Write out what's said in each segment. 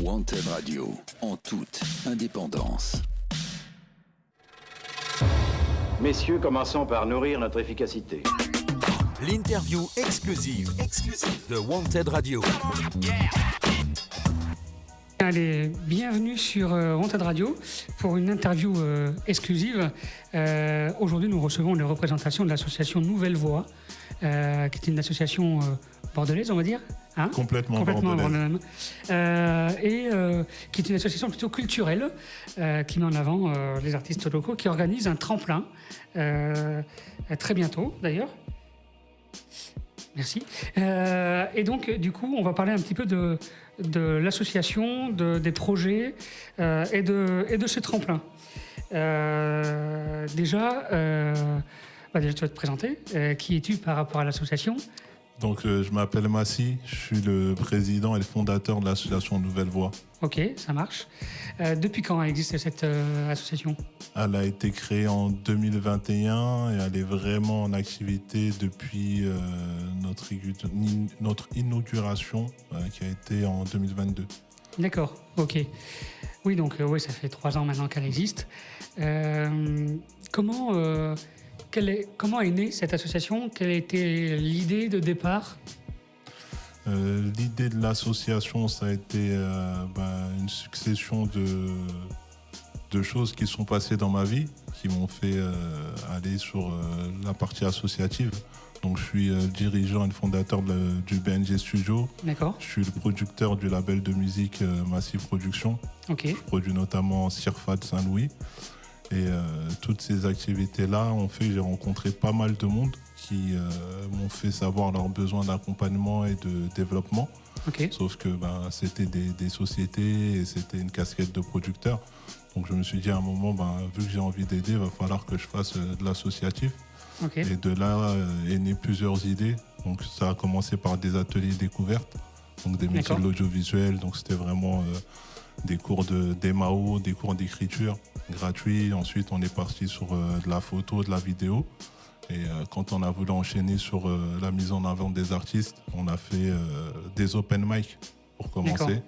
Wanted Radio, en toute indépendance. Messieurs, commençons par nourrir notre efficacité. L'interview exclusive de Wanted Radio. Allez, bienvenue sur Wanted Radio pour une interview exclusive. Aujourd'hui, nous recevons les représentations de l'association Nouvelle Voix, qui est une association bordelaise, on va dire. Hein, complètement bordelaise. Et qui est une association plutôt culturelle, qui met en avant les artistes locaux, qui organise un tremplin, très bientôt d'ailleurs. Merci. Et donc, du coup, on va parler un petit peu de l'association, des projets et de ce tremplin. Déjà, tu vas te présenter. Qui es-tu par rapport à l'association ? Donc, je m'appelle Massi, je suis le président et le fondateur de l'association Nouvelle Voix. Ok, ça marche. Depuis quand existe cette association ? Elle a été créée en 2021 et elle est vraiment en activité depuis notre inauguration qui a été en 2022. D'accord, ok. Oui, donc ça fait 3 ans maintenant qu'elle existe. Comment est née cette association ? Quelle a été l'idée de départ ? L'idée de l'association, ça a été une succession de choses qui sont passées dans ma vie, qui m'ont fait aller sur la partie associative. Donc je suis dirigeant et fondateur du BNG Studio. D'accord. Je suis le producteur du label de musique Massive Production. Ok. Je produis notamment Sirfa de Saint-Louis. Et toutes ces activités-là ont fait que j'ai rencontré pas mal de monde qui m'ont fait savoir leurs besoins d'accompagnement et de développement. Okay. Sauf que c'était des sociétés et c'était une casquette de producteur. Donc je me suis dit à un moment, vu que j'ai envie d'aider, il va falloir que je fasse de l'associatif. Okay. Et de là est né plusieurs idées. Donc ça a commencé par des ateliers découvertes, donc des métiers de l'audiovisuel. Donc c'était vraiment des cours d'EMAO, des cours d'écriture gratuits. Ensuite on est parti sur de la photo, de la vidéo. Et quand on a voulu enchaîner sur la mise en avant des artistes, on a fait des open mic pour commencer.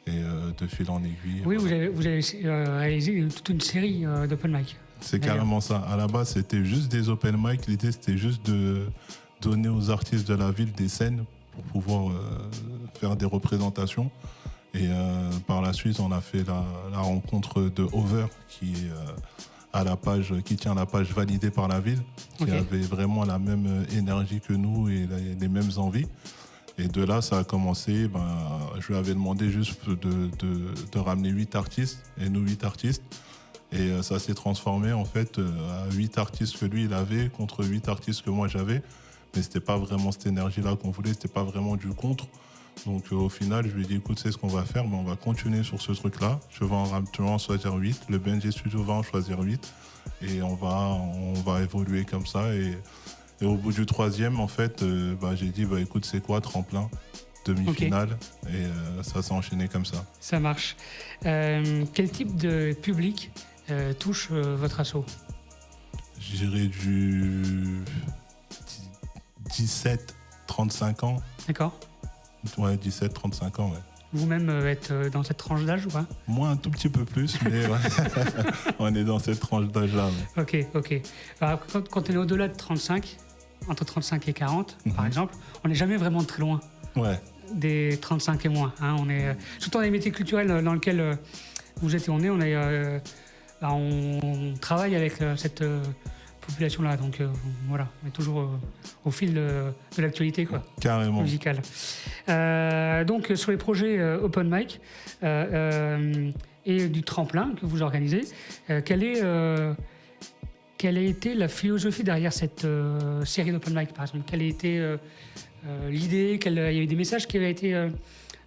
Et de fil en aiguille. Oui, voilà. vous avez réalisé toute une série d'open mic. C'est carrément ça. À la base, c'était juste des open mic. L'idée, c'était juste de donner aux artistes de la ville des scènes pour pouvoir faire des représentations. Et par la suite, on a fait la rencontre de Over, qui est qui tient la page validée par la ville, qui avait vraiment la même énergie que nous et les mêmes envies. Et de là, ça a commencé. Je lui avais demandé juste de ramener 8 artistes, et nous 8 artistes. Et ça s'est transformé en fait à 8 artistes que lui il avait contre 8 artistes que moi j'avais. Mais c'était pas vraiment cette énergie-là qu'on voulait, c'était pas vraiment du contre. Donc au final, je lui ai dit, écoute, c'est ce qu'on va faire, mais on va continuer sur ce truc-là. Je vais en choisir 8. Le BNG Studio va en choisir 8. Et on va évoluer comme ça. Et au bout du 3e, en fait, j'ai dit, écoute, c'est quoi, tremplin, demi-finale. Et ça s'est enchaîné comme ça. Ça marche. Quel type de public touche votre asso ? Je dirais du 17-35 ans. D'accord. Ouais, 17-35 ans, ouais. Vous-même êtes dans cette tranche d'âge ou pas ? Moi, un tout petit peu plus, mais ouais. On est dans cette tranche d'âge-là. Ouais. Ok. Alors, quand on est au-delà de 35, entre 35 et 40, par exemple, on n'est jamais vraiment très loin des 35 et moins. Hein. On est, surtout dans les métiers culturels dans lesquels vous êtes et on est, on travaille avec cette population-là. Donc voilà, on est toujours au fil de l'actualité, quoi. Carrément. Musicale. Donc sur les projets open mic et du tremplin que vous organisez, quelle a été la philosophie derrière cette série d'open mic, par exemple ? Quelle a été l'idée ? Il y avait des messages qui avaient été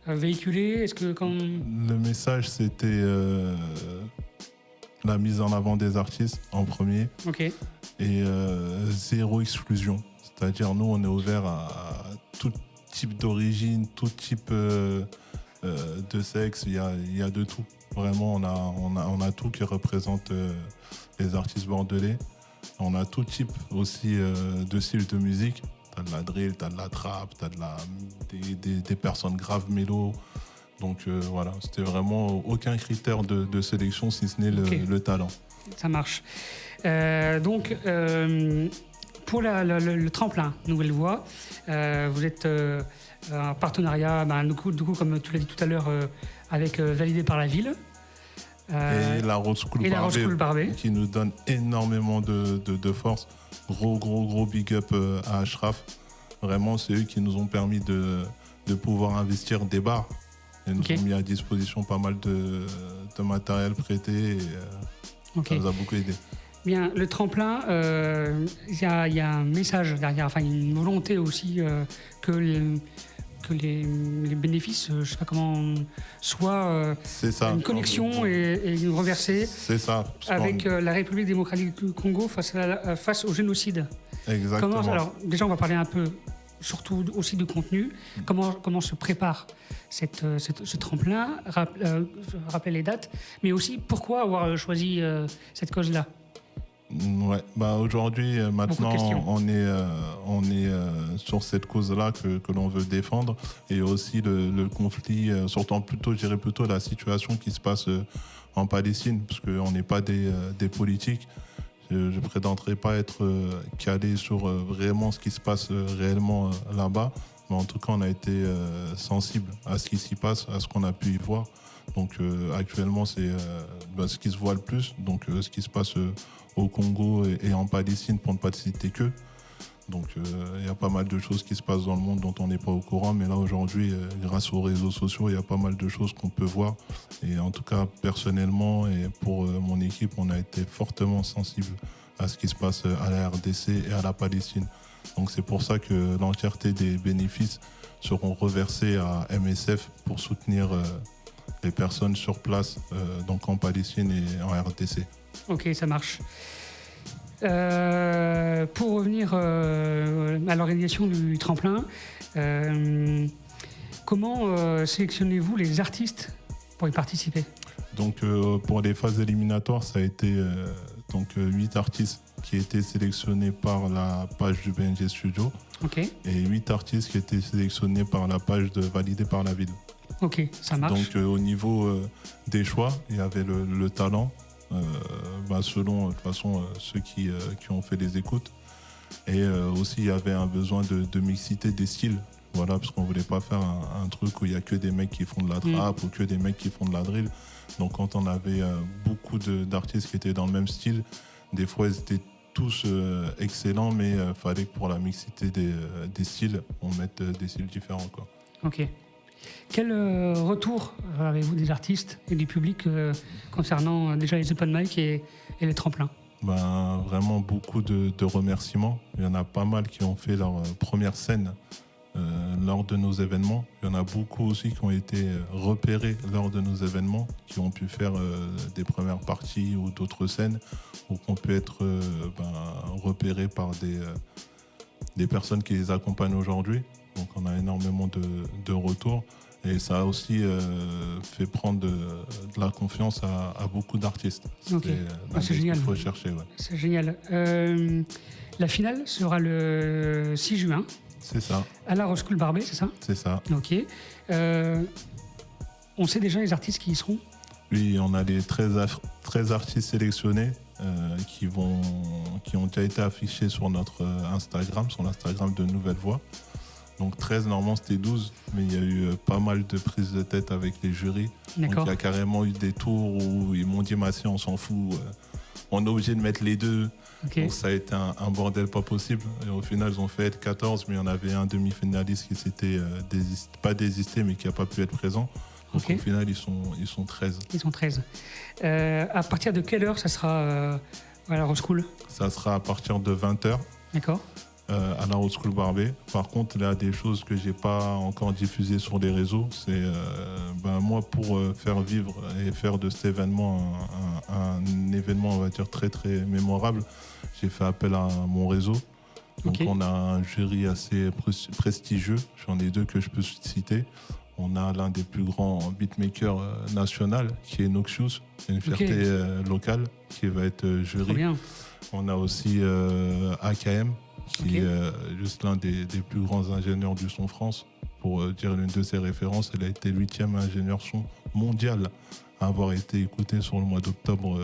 véhiculés ? Le message, c'était la mise en avant des artistes en premier. Et zéro exclusion. C'est-à-dire, nous, on est ouvert à tout type d'origine, tout type de sexe. Il y a de tout. Vraiment, on a tout qui représente les artistes bordelais. On a tout type aussi de style de musique. T'as de la drill, t'as de la trap, t'as des personnes graves mélo, Donc voilà, c'était vraiment aucun critère de sélection si ce n'est le talent. Ça marche. Donc, pour le tremplin Nouvelle Voie, vous êtes en partenariat, du coup, comme tu l'as dit tout à l'heure, avec validé par la ville. Et la Road School Barbet, qui nous donne énormément de force. Gros big up à Ashraf. Vraiment, c'est eux qui nous ont permis de pouvoir investir des bars. Ils nous ont mis à disposition pas mal de matériel prêté et ça nous a beaucoup aidé. Bien, le tremplin, il y a un message derrière, enfin une volonté aussi que les bénéfices, je ne sais pas comment, soient une connexion et reversée avec la République démocratique du Congo face au génocide. Exactement. Alors déjà, on va parler un peu, surtout aussi du contenu. Comment se prépare ce tremplin, rappeler les dates, mais aussi pourquoi avoir choisi cette cause-là. Ouais, aujourd'hui, maintenant, on est sur cette cause-là que l'on veut défendre, et aussi le conflit, surtout je dirais plutôt la situation qui se passe en Palestine, parce qu'on n'est pas des politiques. Je ne prétendrai pas être calé sur vraiment ce qui se passe réellement là-bas, mais en tout cas, on a été sensible à ce qui s'y passe, à ce qu'on a pu y voir. Donc actuellement, c'est ce qui se voit le plus, donc ce qui se passe au Congo et en Palestine, pour ne pas citer que. Donc il y a pas mal de choses qui se passent dans le monde dont on n'est pas au courant, mais là aujourd'hui, grâce aux réseaux sociaux, il y a pas mal de choses qu'on peut voir. Et en tout cas, personnellement et pour mon équipe, on a été fortement sensible à ce qui se passe à la RDC et à la Palestine. Donc c'est pour ça que l'entièreté des bénéfices seront reversés à MSF pour soutenir les personnes sur place, donc en Palestine et en RDC. Ok, ça marche. Pour revenir à l'organisation du tremplin, comment sélectionnez-vous les artistes pour y participer ? Donc pour les phases éliminatoires, ça a été 8 artistes qui étaient sélectionnés par la page du BNG Studio, et 8 artistes qui étaient sélectionnés par la page validée par la ville. Ok, ça marche. Donc au niveau des choix, il y avait le talent, selon de toute façon ceux qui ont fait les écoutes, et aussi il y avait un besoin de mixité des styles, voilà, parce qu'on voulait pas faire un truc où il y a que des mecs qui font de la trap ou que des mecs qui font de la drill. Donc quand on avait beaucoup d'artistes qui étaient dans le même style, des fois ils étaient tous excellents, mais fallait que pour la mixité des styles, on mette des styles différents, quoi. Ok. Quel retour avez-vous des artistes et du public concernant déjà les open mic et les tremplins ? Vraiment beaucoup de remerciements. Il y en a pas mal qui ont fait leur première scène lors de nos événements. Il y en a beaucoup aussi qui ont été repérés lors de nos événements, qui ont pu faire des premières parties ou d'autres scènes, ou qui ont pu être repérés par des personnes qui les accompagnent aujourd'hui. Donc on a énormément de retours, et ça a aussi fait prendre de la confiance à beaucoup d'artistes. C'est génial. Il faut chercher. Ouais. C'est génial. La finale sera le 6 juin. C'est ça. À la Road School Barbet, c'est ça ? C'est ça. Ok. On sait déjà les artistes qui y seront ? Oui, on a les 13 artistes sélectionnés qui ont déjà été affichés sur notre Instagram, sur l'Instagram de Nouvelle Voie. Donc 13, normalement c'était 12, mais il y a eu pas mal de prises de tête avec les jurys. D'accord. Donc il y a carrément eu des tours où ils m'ont dit Massy, on s'en fout, on est obligé de mettre les deux. Okay. Donc ça a été un bordel pas possible. Et au final, ils ont fait être 14, mais il y en avait un demi-finaliste qui s'était pas désisté, mais qui n'a pas pu être présent. Donc au final, ils sont 13. Ils sont 13. À partir de quelle heure ça sera à la Road School ? Ça sera à partir de 20h. D'accord. À la Road School Barbet. Par contre, il y a des choses que j'ai pas encore diffusées sur les réseaux. C'est moi, pour faire vivre et faire de cet événement un événement, on va dire, très très mémorable, j'ai fait appel à mon réseau. Donc on a un jury assez prestigieux. J'en ai 2 que je peux citer. On a l'un des plus grands beatmakers national, qui est Noxious, une fierté locale, qui va être jury. Trop bien. On a aussi AKM, qui est juste l'un des plus grands ingénieurs du son France. pour dire l'une de ses références, elle a été 8e ingénieur son mondial à avoir été écoutée sur le mois d'octobre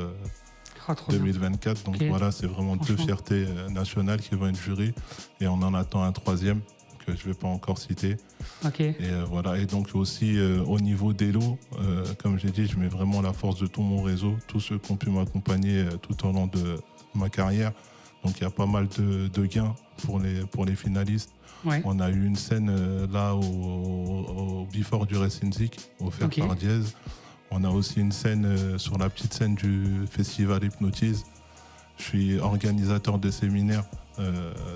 2024. Donc voilà, c'est vraiment 2 fiertés nationales qui vont être jurées. Et on en attend un 3e que je ne vais pas encore citer. Et voilà. Et donc aussi au niveau des lots, comme j'ai dit, je mets vraiment la force de tout mon réseau, tous ceux qui ont pu m'accompagner tout au long de ma carrière. Donc il y a pas mal de gains pour les finalistes. Ouais. On a eu une scène là au Before du Racing Zik, offert par Diez. On a aussi une scène sur la petite scène du festival Hypnotise. Je suis organisateur de séminaires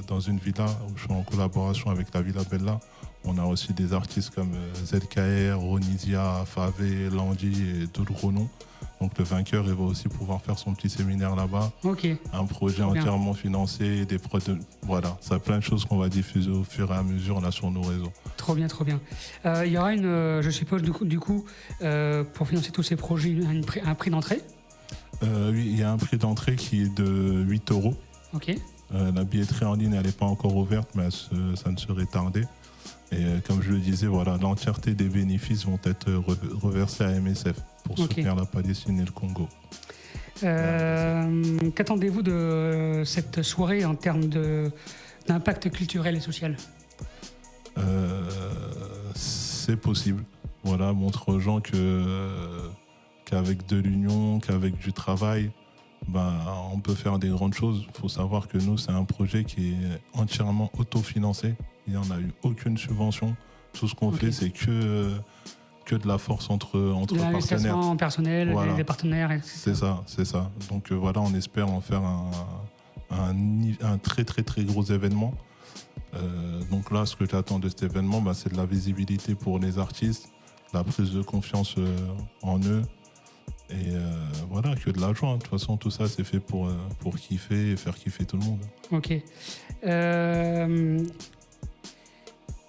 dans une villa où je suis en collaboration avec la Villa Bella. On a aussi des artistes comme ZKR, Ronisia, Favé, Landi et d'autres noms. Donc le vainqueur, il va aussi pouvoir faire son petit séminaire là-bas. Un projet entièrement financé, des prods. Voilà, ça a plein de choses qu'on va diffuser au fur et à mesure là sur nos réseaux. Trop bien, trop bien. Il y aura je suppose du coup pour financer tous ces projets, un prix d'entrée. Oui, il y a un prix d'entrée qui est de 8 €. La billetterie en ligne, elle n'est pas encore ouverte, mais ça ne serait tardé. Et comme je le disais, voilà, l'entièreté des bénéfices vont être reversés à MSF pour soutenir la Palestine et le Congo. Qu'attendez-vous de cette soirée en termes d'impact culturel et social ? C'est possible. Voilà, montre aux gens qu'avec de l'union, qu'avec du travail, on peut faire des grandes choses. Il faut savoir que nous, c'est un projet qui est entièrement autofinancé. Il n'y en a eu aucune subvention. Tout ce qu'on fait, c'est que de la force entre partenaires. L'investissement personnel, voilà. des partenaires. C'est ça. Donc voilà, on espère en faire un très très très gros événement. Donc là, ce que j'attends de cet événement, c'est de la visibilité pour les artistes, la prise de confiance en eux. Et voilà, que de la joie. De toute façon, tout ça, c'est fait pour kiffer et faire kiffer tout le monde. Ok.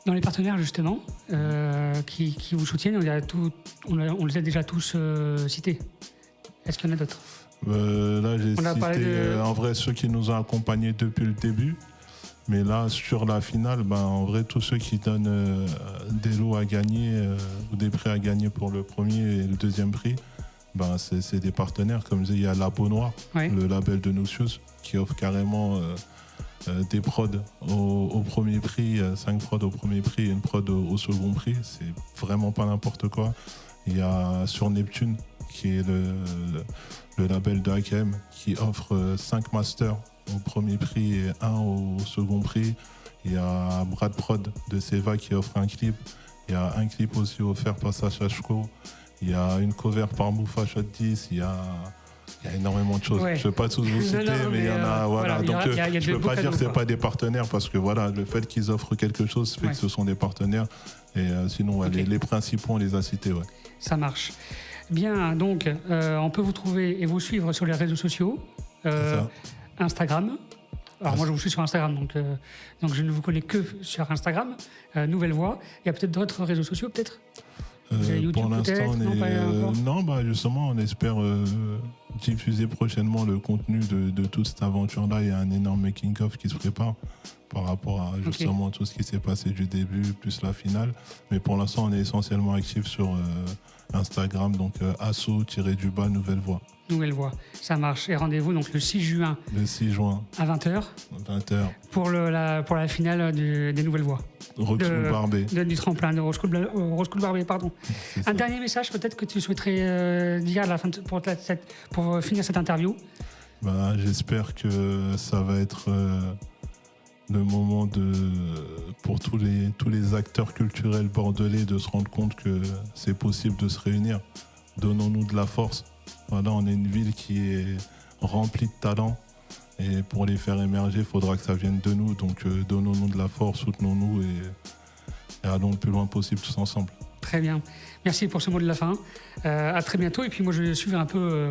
Dans les partenaires, justement, qui vous soutiennent, on les a déjà tous cités. Est-ce qu'il y en a d'autres ? Là, j'ai cité en vrai ceux qui nous ont accompagnés depuis le début. Mais là, sur la finale, en vrai, tous ceux qui donnent des lots à gagner ou des prix à gagner pour le premier et le deuxième prix, c'est des partenaires. Comme je disais, il y a La Peau Noire, le label de Nuxius, qui offre carrément des prods au premier prix, 5 prods au premier prix et une prod au second prix. C'est vraiment pas n'importe quoi. Il y a Sur Neptune, qui est le label de AKM, qui offre 5 masters au premier prix et 1 au second prix. Il y a Brad Prod de Seva qui offre un clip. Il y a un clip aussi offert par Sacha Shko. Il y a une cover par Moufa Shot 10. Il y a énormément de choses. Je ne vais pas tous vous citer, mais il y en a. Voilà. Donc, je ne peux pas dire que ce n'est pas des partenaires parce que voilà, le fait qu'ils offrent quelque chose fait que ce sont des partenaires. Et sinon, les principaux, on les a cités. Ouais. Ça marche. Bien, donc, on peut vous trouver et vous suivre sur les réseaux sociaux. Instagram. Alors moi je vous suis sur Instagram, donc je ne vous connais que sur Instagram. Nouvelle Voix. Il y a peut-être d'autres réseaux sociaux, peut-être YouTube, pour l'instant, justement, on espère diffuser prochainement le contenu de toute cette aventure-là. Il y a un énorme making-of qui se prépare par rapport à justement tout ce qui s'est passé du début, plus la finale. Mais pour l'instant, on est essentiellement actif sur Instagram, donc asso-du-bas Nouvelle Voix. Nouvelle Voix, ça marche. Et rendez-vous donc le 6 juin. Le 6 juin. À 20h. 20h. Pour la finale des Nouvelles Voix. Roskilde Barbet. Du tremplin de Roskilde Barbet, pardon. Un dernier message peut-être que tu souhaiterais dire à la fin pour finir cette interview. J'espère que ça va être le moment pour tous les acteurs culturels bordelais de se rendre compte que c'est possible de se réunir. Donnons-nous de la force. Voilà, on est une ville qui est remplie de talents et pour les faire émerger, il faudra que ça vienne de nous. Donc donnons-nous de la force, soutenons-nous et allons le plus loin possible tous ensemble. Très bien. Merci pour ce mot de la fin. À très bientôt. Et puis moi, je vais suivre un peu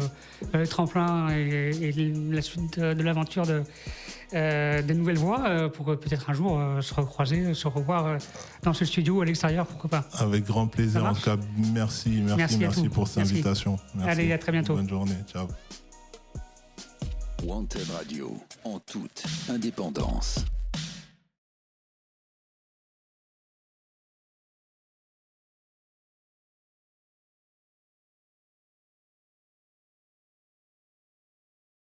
le tremplin et la suite de l'aventure des Nouvelles Voix pour peut-être un jour se recroiser, se revoir dans ce studio à l'extérieur, pourquoi pas. Avec grand plaisir. En tout cas, merci pour cette invitation. Merci. Allez, à très bientôt. Bonne journée. Ciao. Wanted Radio, en toute indépendance.